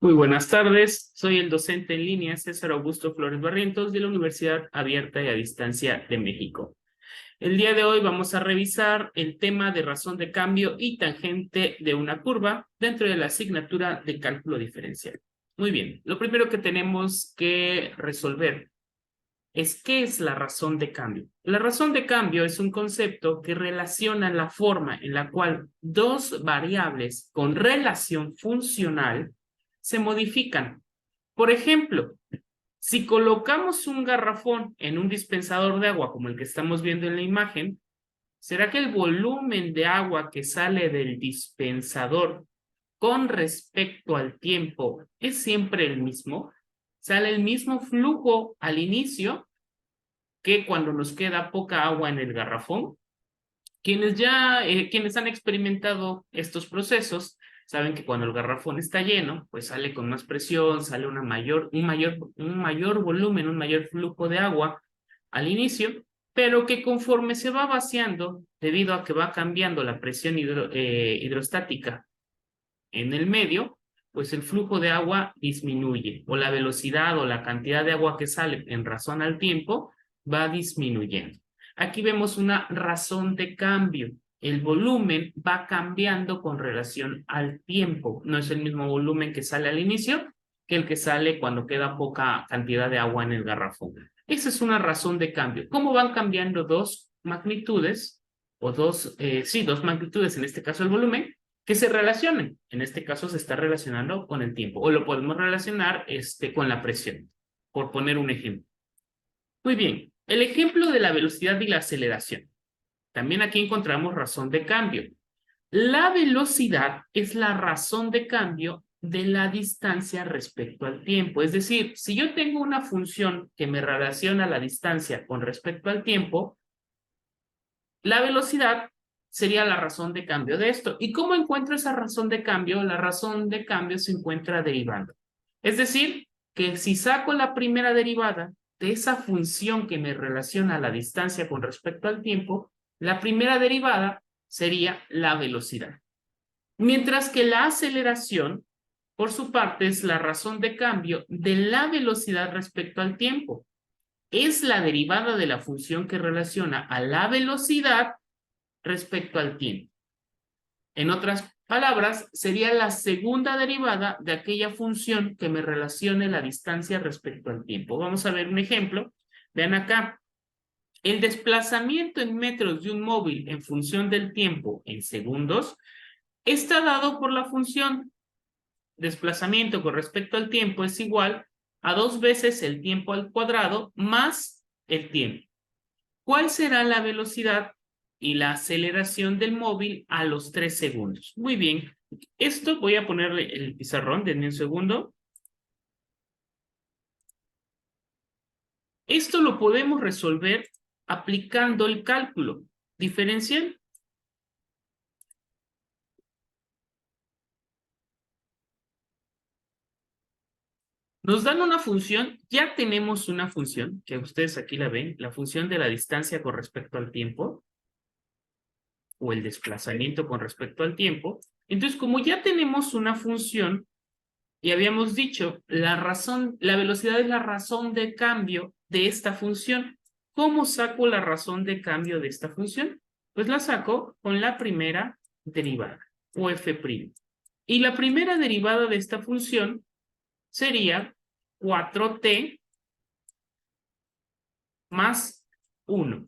Muy buenas tardes, soy el docente en línea César Augusto Flores Barrientos de la Universidad Abierta y a Distancia de México. El día de hoy vamos a revisar el tema de razón de cambio y tangente de una curva dentro de la asignatura de cálculo diferencial. Muy bien, lo primero que tenemos que resolver es ¿qué es la razón de cambio? La razón de cambio es un concepto que relaciona la forma en la cual dos variables con relación funcional se modifican. Por ejemplo, si colocamos un garrafón en un dispensador de agua como el que estamos viendo en la imagen, ¿será que el volumen de agua que sale del dispensador con respecto al tiempo es siempre el mismo? ¿Sale el mismo flujo al inicio que cuando nos queda poca agua en el garrafón? Quienes han experimentado estos procesos saben que cuando el garrafón está lleno, pues sale con más presión, sale un mayor volumen, un mayor flujo de agua al inicio, pero que conforme se va vaciando, debido a que va cambiando la presión hidrostática en el medio, pues el flujo de agua disminuye, o la velocidad o la cantidad de agua que sale en razón al tiempo va disminuyendo. Aquí vemos una razón de cambio. El volumen va cambiando con relación al tiempo. No es el mismo volumen que sale al inicio que el que sale cuando queda poca cantidad de agua en el garrafón. Esa es una razón de cambio. ¿Cómo van cambiando dos magnitudes? O dos magnitudes, en este caso el volumen, que se relacionen. En este caso se está relacionando con el tiempo. O lo podemos relacionar con la presión, por poner un ejemplo. Muy bien, el ejemplo de la velocidad y la aceleración. También aquí encontramos razón de cambio. La velocidad es la razón de cambio de la distancia respecto al tiempo. Es decir, si yo tengo una función que me relaciona la distancia con respecto al tiempo, la velocidad sería la razón de cambio de esto. ¿Y cómo encuentro esa razón de cambio? La razón de cambio se encuentra derivando. Es decir, que si saco la primera derivada de esa función que me relaciona la distancia con respecto al tiempo, la primera derivada sería la velocidad. Mientras que la aceleración, por su parte, es la razón de cambio de la velocidad respecto al tiempo. Es la derivada de la función que relaciona a la velocidad respecto al tiempo. En otras palabras, sería la segunda derivada de aquella función que me relacione la distancia respecto al tiempo. Vamos a ver un ejemplo. Vean acá. El desplazamiento en metros de un móvil en función del tiempo en segundos está dado por la función desplazamiento con respecto al tiempo es igual a 2 veces el tiempo al cuadrado más el tiempo. ¿Cuál será la velocidad y la aceleración del móvil a los 3 segundos? Muy bien, esto voy a ponerle el pizarrón, denme un segundo. Esto lo podemos resolver aplicando el cálculo diferencial. Nos dan una función, ya tenemos una función, que ustedes aquí la ven, la función de la distancia con respecto al tiempo, o el desplazamiento con respecto al tiempo. Entonces, como ya tenemos una función, y habíamos dicho, la velocidad es la razón de cambio de esta función. ¿Cómo saco la razón de cambio de esta función? Pues la saco con la primera derivada, o f'. Y la primera derivada de esta función sería 4t más 1.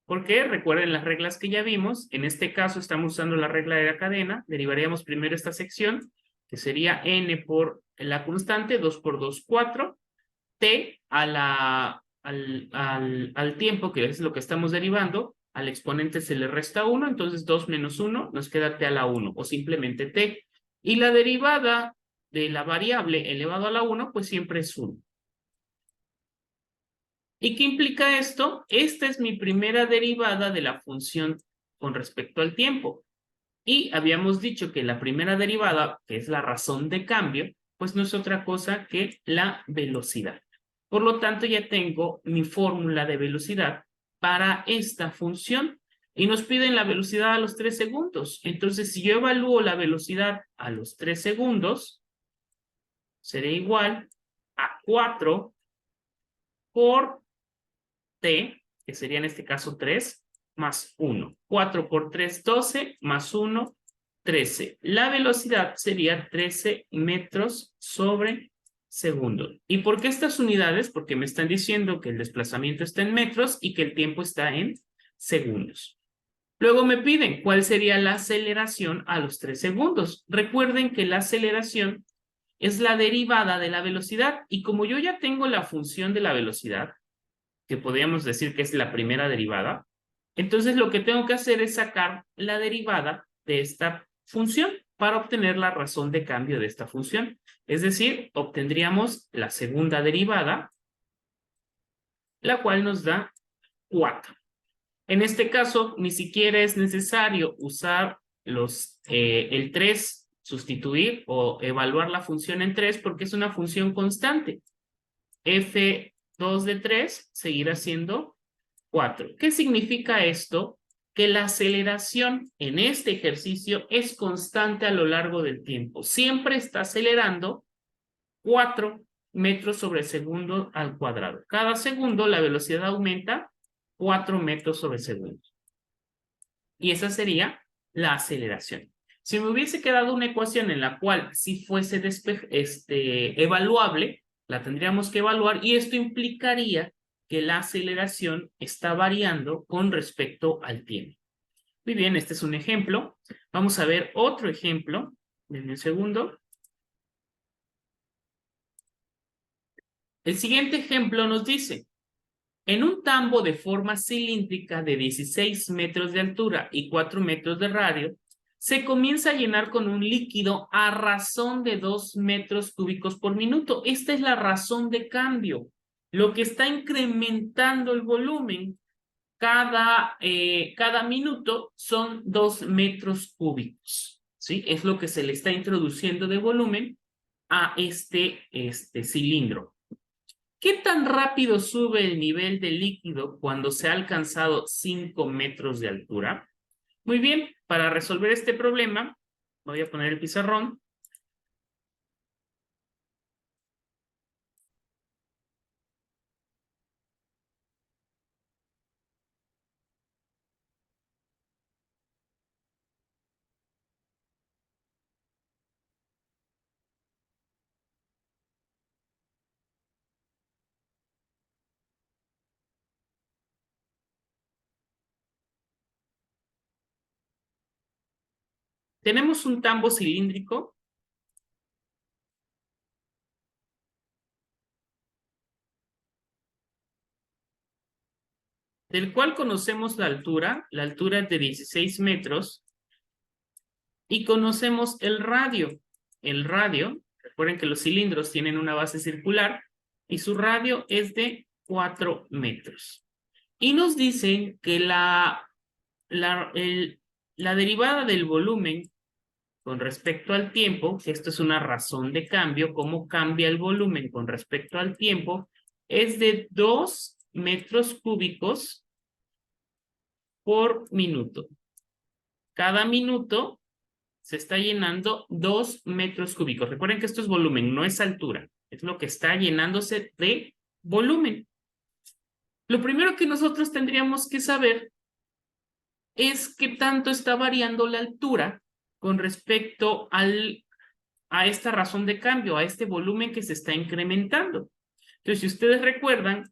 Porque recuerden las reglas que ya vimos. En este caso estamos usando la regla de la cadena. Derivaríamos primero esta sección, que sería n por la constante, 2 por 2, 4. T al tiempo, que es lo que estamos derivando, al exponente se le resta 1, entonces 2 menos 1 nos queda t a la 1, o simplemente t. Y la derivada de la variable elevado a la 1, pues siempre es 1. ¿Y qué implica esto? Esta es mi primera derivada de la función con respecto al tiempo. Y habíamos dicho que la primera derivada, que es la razón de cambio, pues no es otra cosa que la velocidad. Por lo tanto, ya tengo mi fórmula de velocidad para esta función. y nos piden la velocidad a los 3 segundos. Entonces, si yo evalúo la velocidad a los 3 segundos, será igual a 4 por t, que sería en este caso 3, más 1. 4 por 3, 12, más 1, 13. La velocidad sería 13 metros sobre segundo. ¿Y por qué estas unidades? Porque me están diciendo que el desplazamiento está en metros y que el tiempo está en segundos. Luego me piden cuál sería la aceleración a los 3 segundos. Recuerden que la aceleración es la derivada de la velocidad y como yo ya tengo la función de la velocidad, que podríamos decir que es la primera derivada, entonces lo que tengo que hacer es sacar la derivada de esta función para obtener la razón de cambio de esta función. Es decir, obtendríamos la segunda derivada, la cual nos da 4. En este caso, ni siquiera es necesario usar el 3, sustituir o evaluar la función en 3 porque es una función constante. F2 de 3 seguirá siendo 4. ¿Qué significa esto? Que la aceleración en este ejercicio es constante a lo largo del tiempo. Siempre está acelerando 4 metros sobre segundo al cuadrado. Cada segundo la velocidad aumenta 4 metros sobre segundo. Y esa sería la aceleración. Si me hubiese quedado una ecuación en la cual si fuese evaluable, la tendríamos que evaluar y esto implicaría que la aceleración está variando con respecto al tiempo. Muy bien, este es un ejemplo. Vamos a ver otro ejemplo. Denme un segundo. El siguiente ejemplo nos dice, en un tambo de forma cilíndrica de 16 metros de altura y 4 metros de radio, se comienza a llenar con un líquido a razón de 2 metros cúbicos por minuto. Esta es la razón de cambio. Lo que está incrementando el volumen cada minuto son 2 metros cúbicos. ¿Sí? Es lo que se le está introduciendo de volumen a este cilindro. ¿Qué tan rápido sube el nivel de líquido cuando se ha alcanzado 5 metros de altura? Muy bien, para resolver este problema, voy a poner el pizarrón. Tenemos un tambo cilíndrico del cual conocemos la altura es de 16 metros, y conocemos el radio. El radio, recuerden que los cilindros tienen una base circular, y su radio es de 4 metros. Y nos dicen que la derivada del volumen con respecto al tiempo, que esto es una razón de cambio, cómo cambia el volumen con respecto al tiempo, es de 2 metros cúbicos por minuto. Cada minuto se está llenando 2 metros cúbicos. Recuerden que esto es volumen, no es altura. Es lo que está llenándose de volumen. Lo primero que nosotros tendríamos que saber es qué tanto está variando la altura con respecto a esta razón de cambio, a este volumen que se está incrementando. Entonces, si ustedes recuerdan,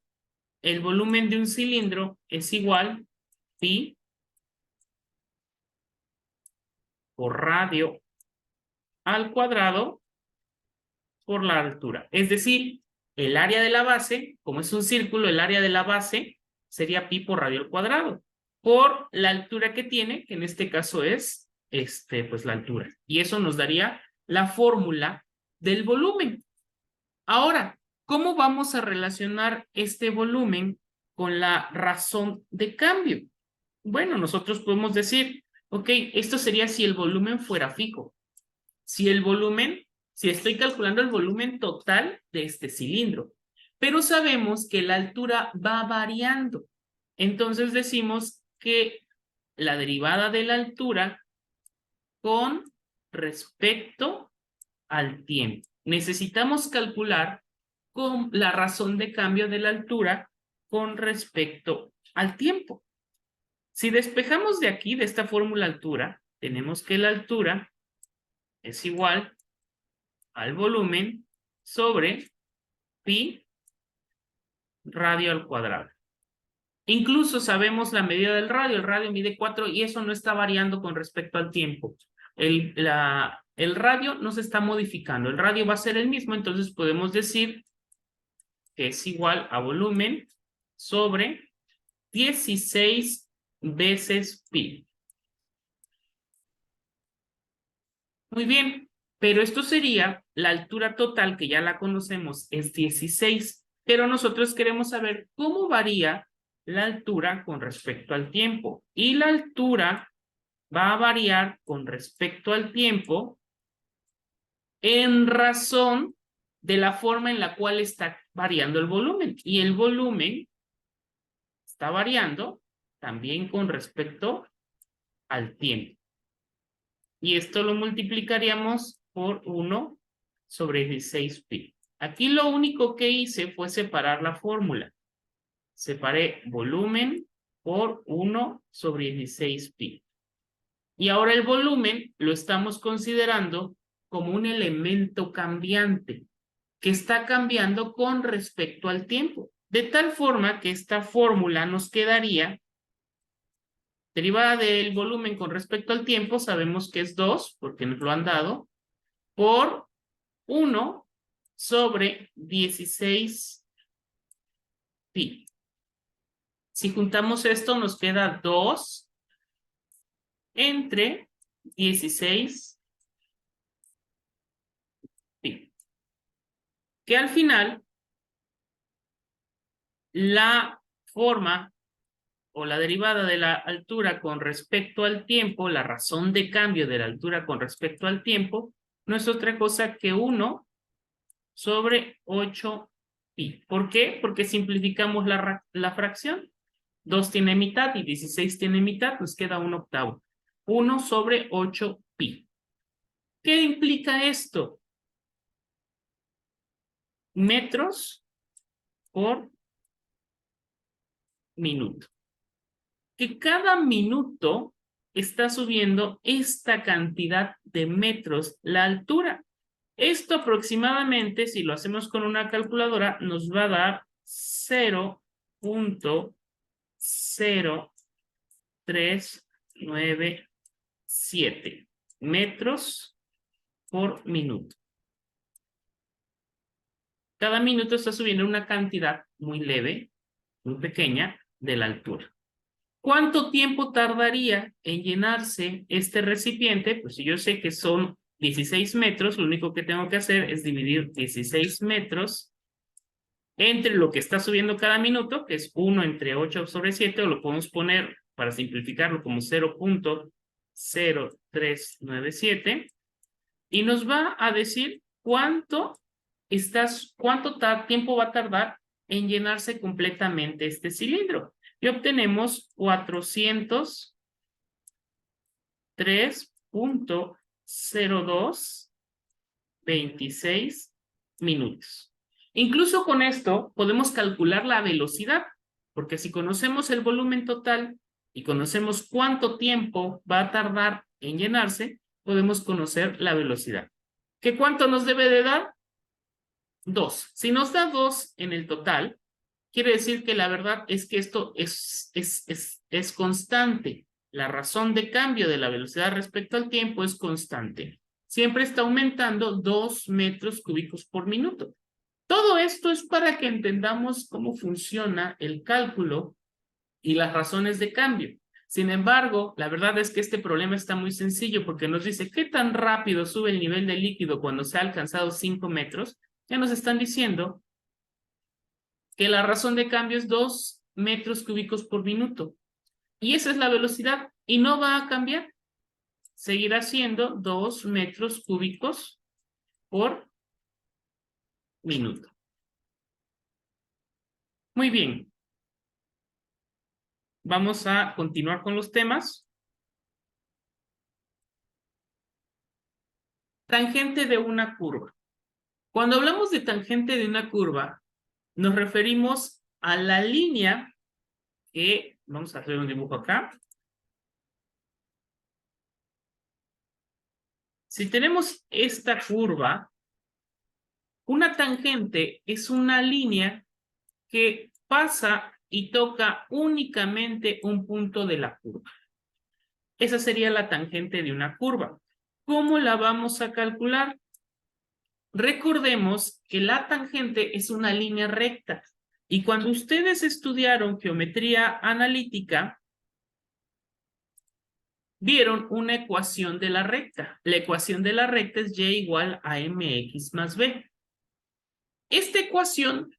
el volumen de un cilindro es igual pi por radio al cuadrado por la altura. Es decir, el área de la base, como es un círculo, el área de la base sería pi por radio al cuadrado, por la altura que tiene, que en este caso es pues la altura. Y eso nos daría la fórmula del volumen. Ahora, ¿cómo vamos a relacionar este volumen con la razón de cambio? Bueno, nosotros podemos decir, ok, esto sería si el volumen fuera fijo. Si estoy calculando el volumen total de este cilindro, pero sabemos que la altura va variando. Entonces decimos que la derivada de la altura con respecto al tiempo. Necesitamos calcular con la razón de cambio de la altura con respecto al tiempo. Si despejamos de aquí, de esta fórmula altura, tenemos que la altura es igual al volumen sobre pi radio al cuadrado. Incluso sabemos la medida del radio. El radio mide 4 y eso no está variando con respecto al tiempo. El radio no se está modificando. El radio va a ser el mismo, entonces podemos decir que es igual a volumen sobre 16 veces pi. Muy bien, pero esto sería la altura total, que ya la conocemos, es 16, pero nosotros queremos saber cómo varía la altura con respecto al tiempo. Y la altura va a variar con respecto al tiempo en razón de la forma en la cual está variando el volumen. Y el volumen está variando también con respecto al tiempo. Y esto lo multiplicaríamos por 1 sobre 16 pi. Aquí lo único que hice fue separar la fórmula. Separé volumen por 1 sobre 16 pi. Y ahora el volumen lo estamos considerando como un elemento cambiante que está cambiando con respecto al tiempo. De tal forma que esta fórmula nos quedaría derivada del volumen con respecto al tiempo, sabemos que es 2, porque nos lo han dado, por 1 sobre 16 pi. Si juntamos esto, nos queda 2 entre 16 pi. Que al final, la forma o la derivada de la altura con respecto al tiempo, la razón de cambio de la altura con respecto al tiempo, no es otra cosa que 1 sobre 8 pi. ¿Por qué? Porque simplificamos la fracción. 2 tiene mitad y 16 tiene mitad, nos queda 1/8. 1 sobre 8 pi. ¿Qué implica esto? Metros por minuto. Que cada minuto está subiendo esta cantidad de metros la altura. Esto aproximadamente, si lo hacemos con una calculadora, nos va a dar 0.0397 metros por minuto. Cada minuto está subiendo una cantidad muy leve, muy pequeña, de la altura. ¿Cuánto tiempo tardaría en llenarse este recipiente? Pues si yo sé que son 16 metros, lo único que tengo que hacer es dividir 16 metros entre lo que está subiendo cada minuto, que es 1 entre 8 sobre 7, o lo podemos poner, para simplificarlo, como 0.0397, y nos va a decir cuánto tiempo va a tardar en llenarse completamente este cilindro. Y obtenemos 403.0226 minutos. Incluso con esto podemos calcular la velocidad, porque si conocemos el volumen total y conocemos cuánto tiempo va a tardar en llenarse, podemos conocer la velocidad. ¿Qué cuánto nos debe de dar? 2. Si nos da 2 en el total, quiere decir que la verdad es que esto es constante. La razón de cambio de la velocidad respecto al tiempo es constante. Siempre está aumentando 2 metros cúbicos por minuto. Todo esto es para que entendamos cómo funciona el cálculo y las razones de cambio. Sin embargo, la verdad es que este problema está muy sencillo porque nos dice qué tan rápido sube el nivel del líquido cuando se ha alcanzado 5 metros. Ya nos están diciendo que la razón de cambio es 2 metros cúbicos por minuto. Y esa es la velocidad y no va a cambiar. Seguirá siendo 2 metros cúbicos por minuto. Muy bien. Vamos a continuar con los temas. Tangente de una curva. Cuando hablamos de tangente de una curva, nos referimos a la línea que, vamos a hacer un dibujo acá. Si tenemos esta curva, una tangente es una línea que pasa y toca únicamente un punto de la curva. Esa sería la tangente de una curva. ¿Cómo la vamos a calcular? Recordemos que la tangente es una línea recta. Y cuando ustedes estudiaron geometría analítica, vieron una ecuación de la recta. La ecuación de la recta es y igual a mx más b. Esta ecuación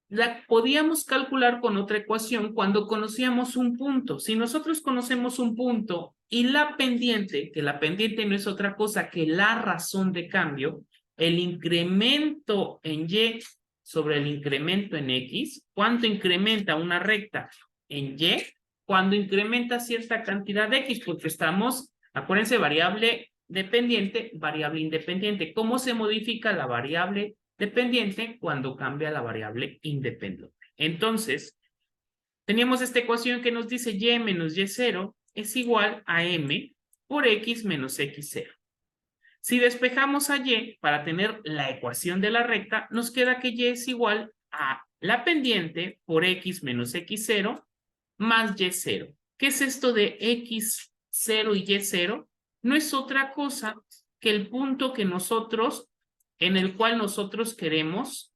la podíamos calcular con otra ecuación cuando conocíamos un punto. Si nosotros conocemos un punto y la pendiente, que la pendiente no es otra cosa que la razón de cambio, el incremento en y sobre el incremento en x, ¿cuánto incrementa una recta en y? Cuando incrementa cierta cantidad de x, porque estamos, acuérdense, variable dependiente, variable independiente. ¿Cómo se modifica la variable dependiente cuando cambia la variable independiente? Entonces, teníamos esta ecuación que nos dice y menos y0 es igual a m por x menos x0. Si despejamos a y para tener la ecuación de la recta, nos queda que y es igual a la pendiente por x menos x0 más y0. ¿Qué es esto de x0 y y0? No es otra cosa que el punto que nosotros, en el cual nosotros queremos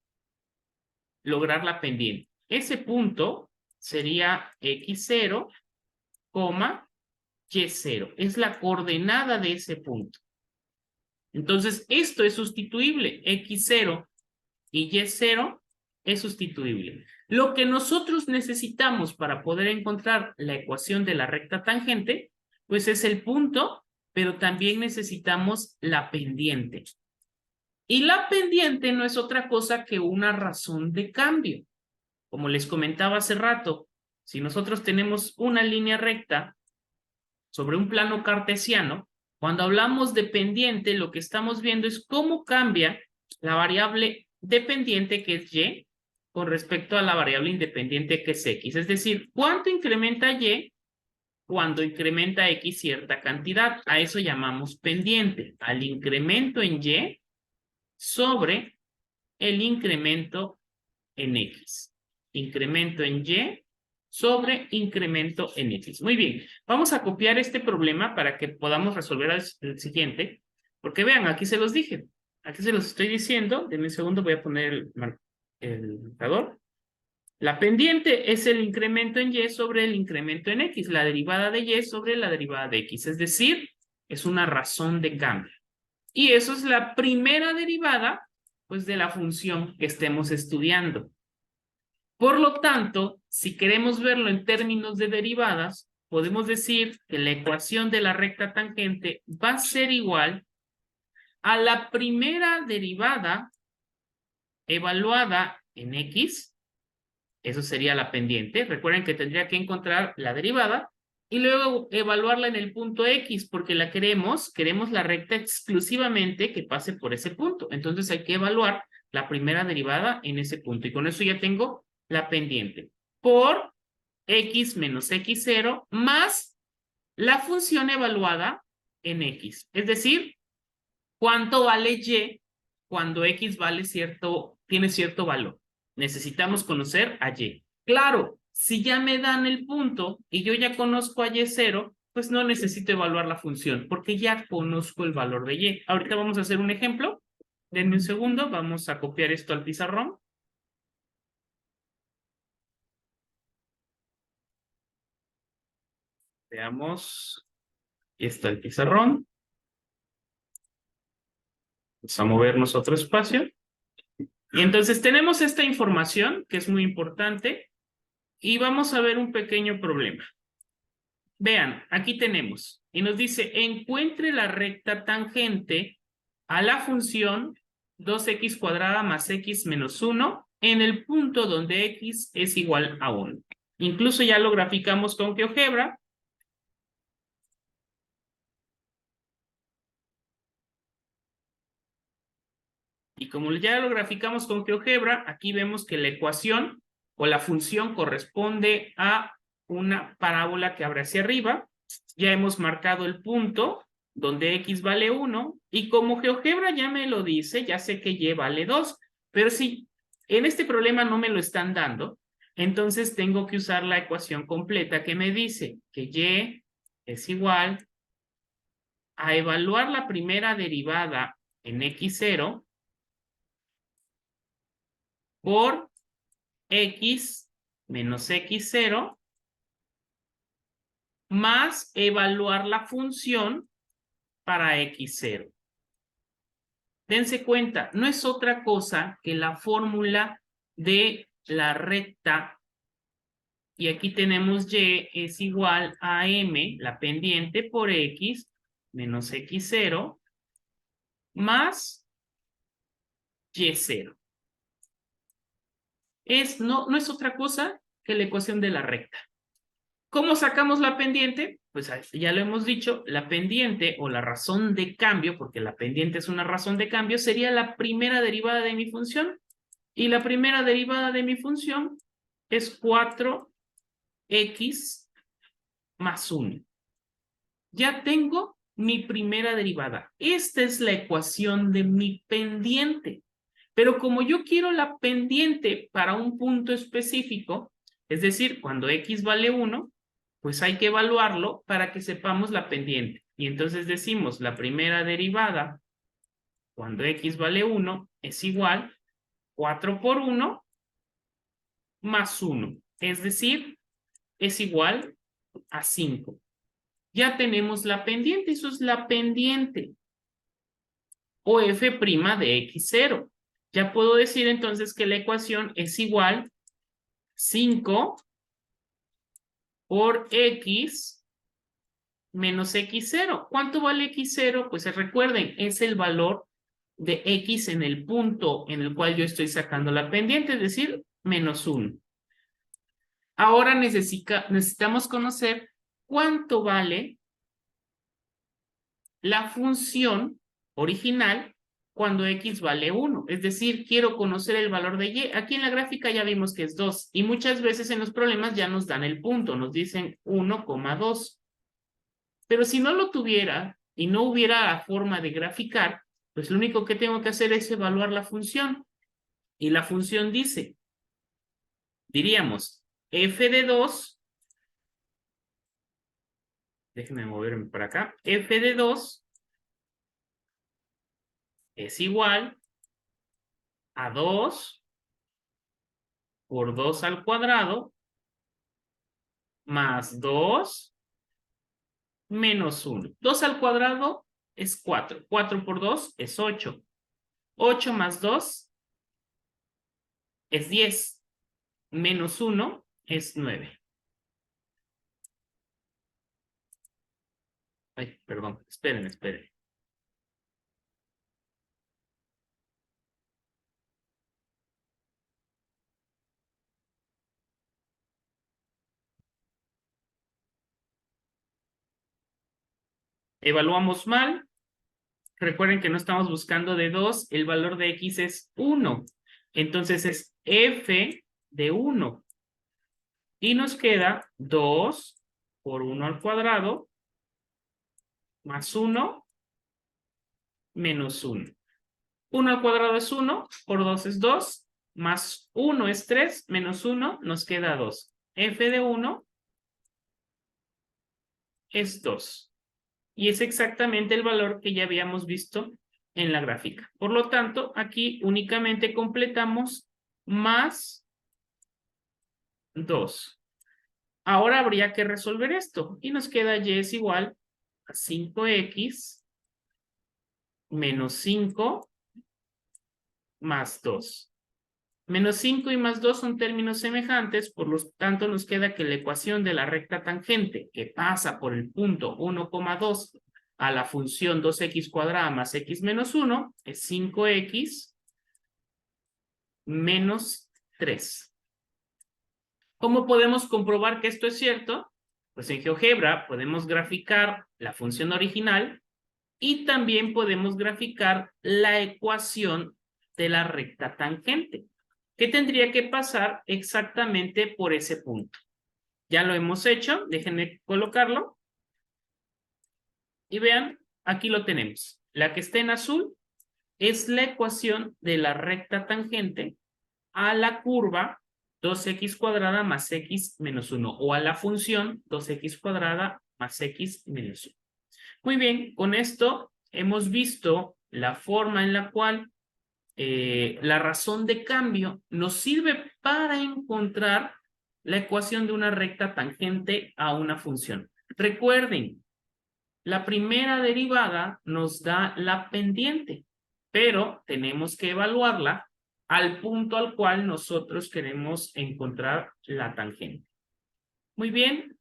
lograr la pendiente. Ese punto sería x0, y0. Es la coordenada de ese punto. Entonces, esto es sustituible. X0 y Y0 es sustituible. Lo que nosotros necesitamos para poder encontrar la ecuación de la recta tangente, pues es el punto, pero también necesitamos la pendiente. Y la pendiente no es otra cosa que una razón de cambio. Como les comentaba hace rato, si nosotros tenemos una línea recta sobre un plano cartesiano, cuando hablamos de pendiente, lo que estamos viendo es cómo cambia la variable dependiente, que es y, con respecto a la variable independiente, que es x. Es decir, cuánto incrementa y cuando incrementa x cierta cantidad. A eso llamamos pendiente, al incremento en y sobre el incremento en x. Incremento en y sobre incremento en x. Muy bien, vamos a copiar este problema para que podamos resolver el siguiente, porque vean, aquí se los dije, aquí se los estoy diciendo. Denme un segundo, voy a poner el marcador. La pendiente es el incremento en y sobre el incremento en x, la derivada de y sobre la derivada de x, es decir, es una razón de cambio. Y eso es la primera derivada, pues, de la función que estemos estudiando. Por lo tanto, si queremos verlo en términos de derivadas, podemos decir que la ecuación de la recta tangente va a ser igual a la primera derivada evaluada en x, eso sería la pendiente. Recuerden que tendría que encontrar la derivada y luego evaluarla en el punto x, porque la queremos la recta exclusivamente que pase por ese punto. Entonces hay que evaluar la primera derivada en ese punto. Y con eso ya tengo la pendiente. Por x menos x0 más la función evaluada en x. Es decir, cuánto vale y cuando x tiene cierto valor. Necesitamos conocer a y. Claro, si ya me dan el punto y yo ya conozco a y0, pues no necesito evaluar la función, porque ya conozco el valor de y. Ahorita vamos a hacer un ejemplo. Denme un segundo, vamos a copiar esto al pizarrón. Veamos. Aquí está el pizarrón. Vamos a movernos a otro espacio. Y entonces tenemos esta información que es muy importante y vamos a ver un pequeño problema. Vean, aquí tenemos y nos dice encuentre la recta tangente a la función 2x² más x menos 1 en el punto donde x es igual a 1. Incluso ya lo graficamos con GeoGebra. Y como ya lo graficamos con GeoGebra, aquí vemos que la ecuación o la función corresponde a una parábola que abre hacia arriba. Ya hemos marcado el punto donde x vale 1 y como GeoGebra ya me lo dice, ya sé que y vale 2, pero si en este problema no me lo están dando, entonces tengo que usar la ecuación completa que me dice que y es igual a evaluar la primera derivada en x0 por x menos x0 más evaluar la función para x0. Dense cuenta, no es otra cosa que la fórmula de la recta y aquí tenemos y es igual a m, la pendiente, por x menos x0 más y0. No es otra cosa que la ecuación de la recta. ¿Cómo sacamos la pendiente? Pues ya lo hemos dicho, la pendiente o la razón de cambio, porque la pendiente es una razón de cambio, sería la primera derivada de mi función. Y la primera derivada de mi función es 4x más 1. Ya tengo mi primera derivada. Esta es la ecuación de mi pendiente. Pero como yo quiero la pendiente para un punto específico, es decir, cuando x vale 1, pues hay que evaluarlo para que sepamos la pendiente. Y entonces decimos la primera derivada cuando x vale 1 es igual 4 por 1 más 1. Es decir, es igual a 5. Ya tenemos la pendiente, eso es la pendiente. O f' de x0. Ya puedo decir entonces que la ecuación es igual 5 por x menos x0. ¿Cuánto vale x0? Pues recuerden, es el valor de x en el punto en el cual yo estoy sacando la pendiente, es decir, menos 1. Ahora necesitamos conocer cuánto vale la función original cuando x vale 1. Es decir, quiero conocer el valor de y. Aquí en la gráfica ya vimos que es 2 y muchas veces en los problemas ya nos dan el punto, nos dicen 1,2. Pero si no lo tuviera y no hubiera la forma de graficar, pues lo único que tengo que hacer es evaluar la función. Y la función diríamos, f de 2, déjenme moverme para acá, f de 2 es igual a 2 por 2 al cuadrado más 2 menos 1. 2 al cuadrado es 4. 4 por 2 es 8. 8 más 2 es 10. Menos 1 es 9. Ay, perdón, esperen. Evaluamos mal. Recuerden que no estamos buscando de 2, el valor de x es 1. Entonces es f de 1. Y nos queda 2 por 1 al cuadrado más 1 menos 1. 1 al cuadrado es 1, por 2 es 2, más 1 es 3, menos 1 nos queda 2. F de 1 es 2. Y es exactamente el valor que ya habíamos visto en la gráfica. Por lo tanto, aquí únicamente completamos más 2. Ahora habría que resolver esto. Y nos queda y es igual a 5x menos 5 más 2. Menos 5 y más 2 son términos semejantes, por lo tanto nos queda que la ecuación de la recta tangente que pasa por el punto 1,2 a la función 2x cuadrada más x menos 1 es 5x menos 3. ¿Cómo podemos comprobar que esto es cierto? Pues en GeoGebra podemos graficar la función original y también podemos graficar la ecuación de la recta tangente. ¿Qué tendría que pasar exactamente por ese punto? Ya lo hemos hecho, déjenme colocarlo. Y vean, aquí lo tenemos. La que está en azul es la ecuación de la recta tangente a la curva 2x cuadrada más x menos 1 o a la función 2x cuadrada más x menos 1. Muy bien, con esto hemos visto la forma en la cual la razón de cambio nos sirve para encontrar la ecuación de una recta tangente a una función. Recuerden, la primera derivada nos da la pendiente, pero tenemos que evaluarla al punto al cual nosotros queremos encontrar la tangente. Muy bien,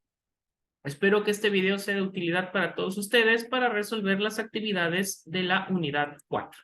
espero que este video sea de utilidad para todos ustedes para resolver las actividades de la unidad 4.